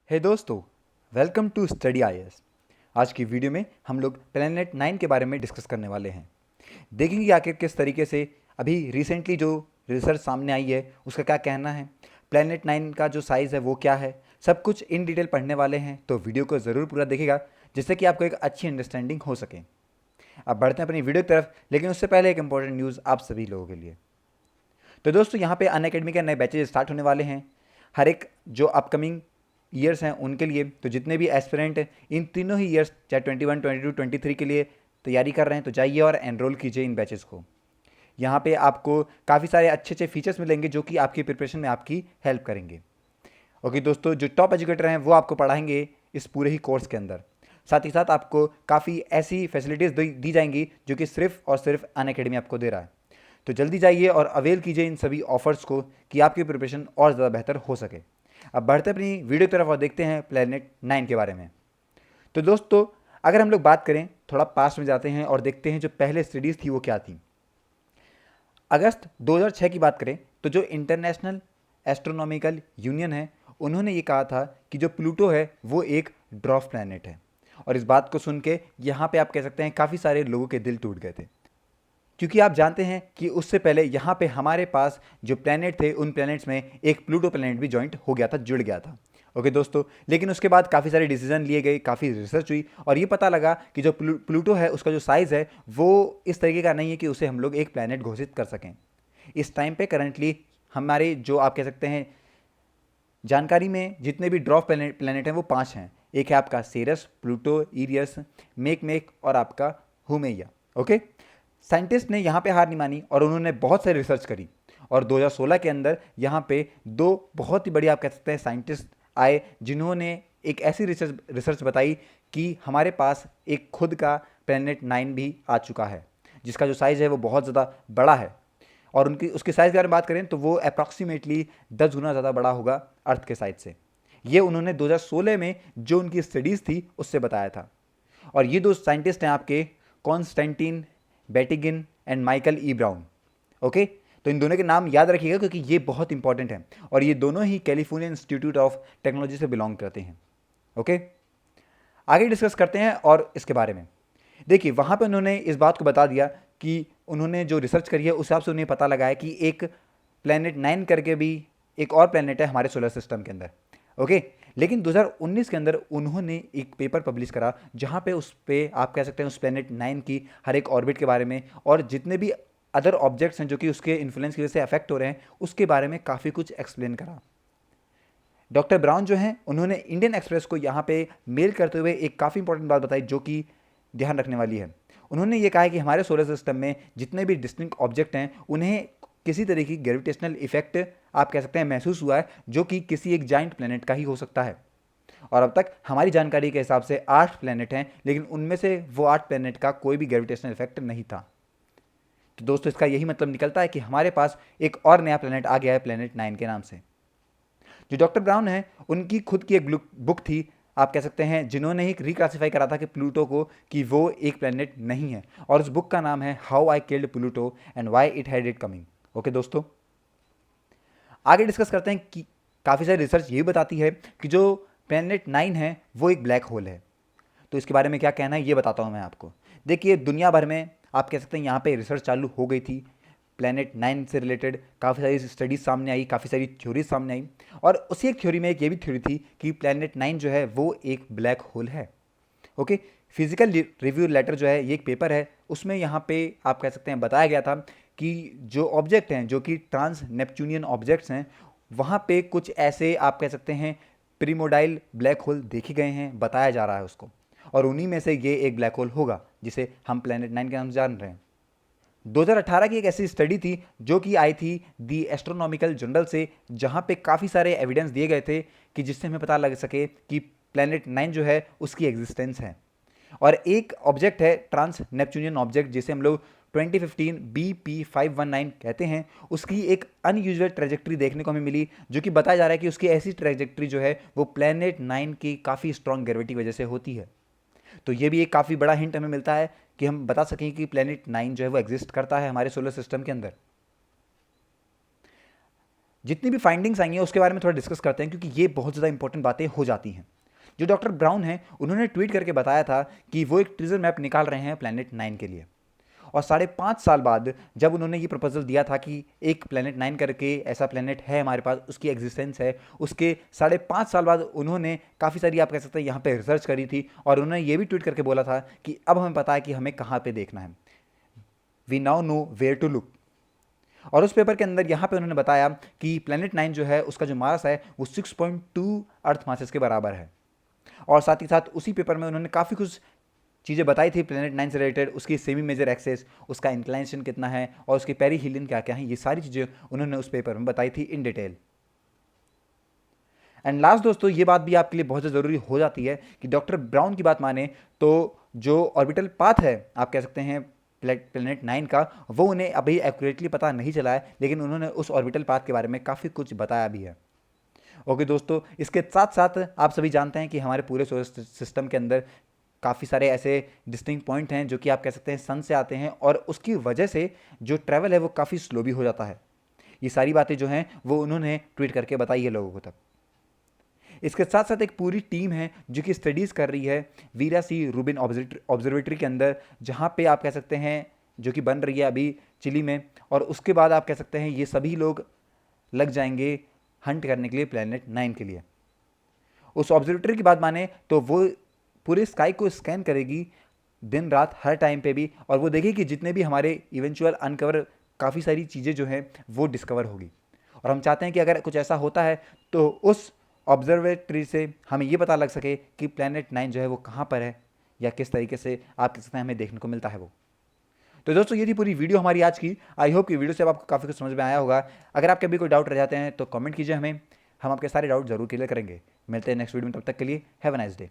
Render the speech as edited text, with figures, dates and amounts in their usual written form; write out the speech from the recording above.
हे दोस्तों, welcome to study IAS. आज की वीडियो में हम लोग प्लेनेट 9 के बारे में डिस्कस करने वाले हैं। देखेंगे आखिर किस तरीके से अभी रिसेंटली जो रिसर्च सामने आई है उसका क्या कहना है, प्लेनेट 9 का जो साइज़ है वो क्या है, सब कुछ इन डिटेल पढ़ने वाले हैं। तो वीडियो को ज़रूर पूरा देखिएगा जिससे कि आपको एक अच्छी अंडरस्टैंडिंग हो सके। अब बढ़ते हैं अपनी वीडियो की तरफ, लेकिन उससे पहले एक इंपॉर्टेंट न्यूज़ आप सभी लोगों के लिए। तो दोस्तों, यहाँ पे अनअकैडमी के नए बैचेज स्टार्ट होने वाले हैं हर एक जो अपकमिंग ईयर्स हैं उनके लिए। तो जितने भी एस्पिरेंट इन तीनों ही ईयर्स चाहे 21, 22, 23 के लिए तैयारी कर रहे हैं तो जाइए और एनरोल कीजिए इन बैचेस को। यहाँ पे आपको काफ़ी सारे अच्छे अच्छे फीचर्स मिलेंगे जो कि आपकी प्रिपरेशन में आपकी हेल्प करेंगे। ओके दोस्तों, जो टॉप एजुकेटर हैं वो आपको पढ़ाएंगे इस पूरे ही कोर्स के अंदर। साथ ही साथ आपको काफ़ी ऐसी फैसिलिटीज़ दी जाएंगी जो कि सिर्फ और सिर्फ अनअकैडमी आपको दे रहा है। तो जल्दी जाइए और अवेल कीजिए इन सभी ऑफर्स को कि आपकी प्रिपरेशन और ज़्यादा बेहतर हो सके। अब बढ़ते अपनी वीडियो की तरफ और देखते हैं प्लेनेट 9 के बारे में। तो दोस्तों, अगर हम लोग बात करें, थोड़ा पास्ट में जाते हैं और देखते हैं जो पहले स्टडीज़ थी वो क्या थी। अगस्त 2006 की बात करें तो जो इंटरनेशनल एस्ट्रोनॉमिकल यूनियन है उन्होंने ये कहा था कि जो प्लूटो है वो एक ड्वार्फ प्लैनेट है। और इस बात को सुन के यहाँ पे आप कह सकते हैं काफ़ी सारे लोगों के दिल टूट गए थे, क्योंकि आप जानते हैं कि उससे पहले यहाँ पे हमारे पास जो प्लैनेट थे उन प्लैनेट्स में एक प्लूटो प्लैनेट भी जॉइंट हो गया था, जुड़ गया था। ओके दोस्तों, लेकिन उसके बाद काफ़ी सारे डिसीजन लिए गए, काफ़ी रिसर्च हुई और ये पता लगा कि जो प्लूटो है उसका जो साइज़ है वो इस तरीके का नहीं है कि उसे हम लोग एक प्लैनेट घोषित कर सकें। इस टाइम पे करंटली हमारे जो आप कह सकते हैं जानकारी में जितने भी ड्वार्फ प्लैनेट हैं वो 5 हैं। एक है आपका सेरस, प्लूटो, ईरियस, मेक और आपका हुमेया। ओके, साइंटिस्ट ने यहाँ पे हार नहीं मानी और उन्होंने बहुत सारी रिसर्च करी और 2016 के अंदर यहाँ पे दो बहुत ही बड़ी आप कह सकते हैं साइंटिस्ट आए जिन्होंने एक ऐसी रिसर्च बताई कि हमारे पास एक खुद का प्लैनेट 9 भी आ चुका है जिसका जो साइज़ है वो बहुत ज़्यादा बड़ा है। और उनकी उसके साइज़ के बारे में बात करें तो वो अप्रॉक्सीमेटली 10 गुना ज़्यादा बड़ा होगा अर्थ के साइज से। ये उन्होंने 2016 में जो उनकी स्टडीज़ थी उससे बताया था। और ये दो साइंटिस्ट हैं आपके Konstantin Batygin and Michael E Brown. Okay, तो इन दोनों के नाम याद रखिएगा क्योंकि ये बहुत इंपॉर्टेंट हैं और ये दोनों ही कैलिफोर्निया इंस्टीट्यूट ऑफ टेक्नोलॉजी से बिलोंग करते हैं। ओके, आगे डिस्कस करते हैं और इसके बारे में। देखिए, वहाँ पे उन्होंने इस बात को बता दिया कि उन्होंने जो रिसर्च करी है उस हिसाब से उन्हें पता लगा है कि एक प्लैनेट 9 करके भी एक और प्लैनेट है हमारे सोलर सिस्टम के अंदर। ओके, लेकिन 2019 के अंदर उन्होंने एक पेपर पब्लिश करा जहाँ पे उस पे आप कह सकते हैं उस प्लैनेट 9 की हर एक ऑर्बिट के बारे में और जितने भी अदर ऑब्जेक्ट्स हैं जो कि उसके इन्फ्लुएंस की वजह से अफेक्ट हो रहे हैं उसके बारे में काफ़ी कुछ एक्सप्लेन करा। डॉक्टर ब्राउन जो हैं उन्होंने इंडियन एक्सप्रेस को यहाँ पे मेल करते हुए एक काफ़ी इंपॉर्टेंट बात बताई जो कि ध्यान रखने वाली है। उन्होंने ये कहा है कि हमारे सोलर सिस्टम में जितने भी डिस्टिंक्ट ऑब्जेक्ट हैं उन्हें किसी तरह की ग्रेविटेशनल इफेक्ट आप कह सकते हैं महसूस हुआ है जो कि किसी एक जाइंट प्लैनेट का ही हो सकता है। और अब तक हमारी जानकारी के हिसाब से 8 प्लैनेट हैं, लेकिन उनमें से वो 8 प्लैनेट का कोई भी ग्रेविटेशनल इफेक्ट नहीं था। तो दोस्तों, इसका यही मतलब निकलता है कि हमारे पास एक और नया प्लैनेट आ गया है प्लैनेट 9 के नाम से। जो डॉक्टर ब्राउन है उनकी खुद की एक बुक थी आप कह सकते हैं जिन्होंने ही रिक्लासिफाई करा था कि प्लूटो को कि वो एक प्लैनेट नहीं है, और उस बुक का नाम है how I killed Pluto and why it had it coming. Okay दोस्तों, आगे डिस्कस करते हैं कि काफ़ी सारी रिसर्च ये भी बताती है कि जो प्लैनेट 9 है वो एक ब्लैक होल है। तो इसके बारे में क्या कहना है ये बताता हूँ मैं आपको। देखिए, दुनिया भर में आप कह सकते हैं यहाँ पे रिसर्च चालू हो गई थी प्लैनेट 9 से रिलेटेड, काफ़ी सारी स्टडीज़ सामने आई, काफ़ी सारी थ्योरीज सामने आई। और उसी एक थ्योरी में एक ये भी थ्योरी थी कि प्लैनेट 9 जो है वो एक ब्लैक होल है। ओके, फिजिकल रिव्यू लेटर जो है ये एक पेपर है, उसमें यहाँ पे आप कह सकते हैं बताया गया था कि जो ऑब्जेक्ट हैं जो कि ट्रांस नेपच्यूनियन ऑब्जेक्ट्स हैं वहाँ पे कुछ ऐसे आप कह सकते हैं प्रीमोडाइल ब्लैक होल देखे गए हैं, बताया जा रहा है उसको, और उन्हीं में से ये एक ब्लैक होल होगा जिसे हम प्लैनेट 9 के नाम से जान रहे हैं। 2018 की एक ऐसी स्टडी थी जो कि आई थी दी एस्ट्रोनॉमिकल जर्नल से, जहां पे काफ़ी सारे एविडेंस दिए गए थे कि जिससे हमें पता लग सके कि प्लैनेट 9 जो है उसकी एग्जिस्टेंस है। और एक ऑब्जेक्ट है ट्रांस नेपच्यूनियन ऑब्जेक्ट जिसे हम लोग 2015 BP519 कहते हैं, उसकी एक अनयूजुअल ट्रेजेक्ट्री देखने को हमें मिली जो कि बताया जा रहा है कि उसकी ऐसी ट्रेजेक्ट्री जो है वो प्लैनेट 9 की काफ़ी स्ट्रॉन्ग ग्रेविटी वजह से होती है। तो ये भी एक काफ़ी बड़ा हिंट हमें मिलता है कि हम बता सकें कि प्लैनेट 9 जो है वो एग्जिस्ट करता है हमारे सोलर सिस्टम के अंदर। जितनी भी फाइंडिंग्स आई हैं उसके बारे में थोड़ा डिस्कस करते हैं, क्योंकि ये बहुत ज़्यादा इंपॉर्टेंट बातें हो जाती हैं। जो डॉक्टर ब्राउन हैं उन्होंने ट्वीट करके बताया था कि वो एक ट्रेजर मैप निकाल रहे हैं प्लैनेट 9 के लिए। और 5.5 साल बाद जब उन्होंने ये प्रपोजल दिया था कि एक प्लैनेट 9 करके ऐसा प्लैनेट है हमारे पास, उसकी एग्जिस्टेंस है, उसके 5.5 साल बाद उन्होंने काफ़ी सारी, आप कह सकते हैं, यहाँ पे रिसर्च करी थी और उन्होंने ये भी ट्वीट करके बोला था कि अब हमें पता है कि हमें कहाँ पे देखना है, we now know where to look. और उस पेपर के अंदर यहाँ पे उन्होंने बताया कि प्लैनेट 9 जो है उसका जो मास है वो 6.2 अर्थ मासेस के बराबर है। और साथ ही साथ उसी पेपर में उन्होंने काफ़ी कुछ चीज़ें बताई थी प्लैनेट 9 से रिलेटेड, उसकी सेमी मेजर एक्सेस, उसका इंक्लाइनेशन कितना है और उसके पेरीहीलियन क्या क्या हैं, ये सारी चीज़ें उन्होंने उस पेपर में बताई थी इन डिटेल। एंड लास्ट दोस्तों, ये बात भी आपके लिए बहुत ज़रूरी हो जाती है कि डॉक्टर ब्राउन की बात माने तो जो ऑर्बिटल पाथ है, आप कह सकते हैं, प्लैनेट 9 का, वो उन्हें अभी एक्यूरेटली पता नहीं चला है, लेकिन उन्होंने उस ऑर्बिटल पाथ के बारे में काफ़ी कुछ बताया भी है। ओके दोस्तों, इसके साथ साथ आप सभी जानते हैं कि हमारे पूरे सोलर सिस्टम के अंदर काफ़ी सारे ऐसे डिस्टिंक्ट पॉइंट हैं जो कि आप कह सकते हैं सन से आते हैं, और उसकी वजह से जो ट्रैवल है वो काफ़ी स्लो भी हो जाता है। ये सारी बातें जो हैं वो उन्होंने ट्वीट करके बताई है लोगों को तब। इसके साथ साथ एक पूरी टीम है जो कि स्टडीज़ कर रही है वीरा सी रूबिन ऑब्जर्वेटरी के अंदर, जहाँ पे आप कह सकते हैं जो कि बन रही है अभी चिली में। और उसके बाद आप कह सकते हैं ये सभी लोग लग जाएंगे हंट करने के लिए प्लैनेट 9 के लिए। उस ऑब्जर्वेटरी की बात माने तो वो पूरे स्काई को स्कैन करेगी दिन रात हर टाइम पे भी, और वो देखेगी कि जितने भी हमारे इवेंचुअल अनकवर काफ़ी सारी चीज़ें जो हैं वो डिस्कवर होगी। और हम चाहते हैं कि अगर कुछ ऐसा होता है तो उस ऑब्जर्वेटरी से हमें ये पता लग सके कि प्लैनेट 9 जो है वो कहाँ पर है, या किस तरीके से आप कह सकते हैं हमें देखने को मिलता है वो। तो दोस्तों, ये थी पूरी वीडियो हमारी आज की। आई होप कि वीडियो से आपको काफ़ी कुछ समझ में आया होगा। अगर आपके भी कोई डाउट रह जाते हैं तो कमेंट कीजिए हमें, हम आपके सारे डाउट जरूर क्लियर करेंगे। मिलते हैं नेक्स्ट वीडियो में, तब तक के लिए हैव अ नाइस डे।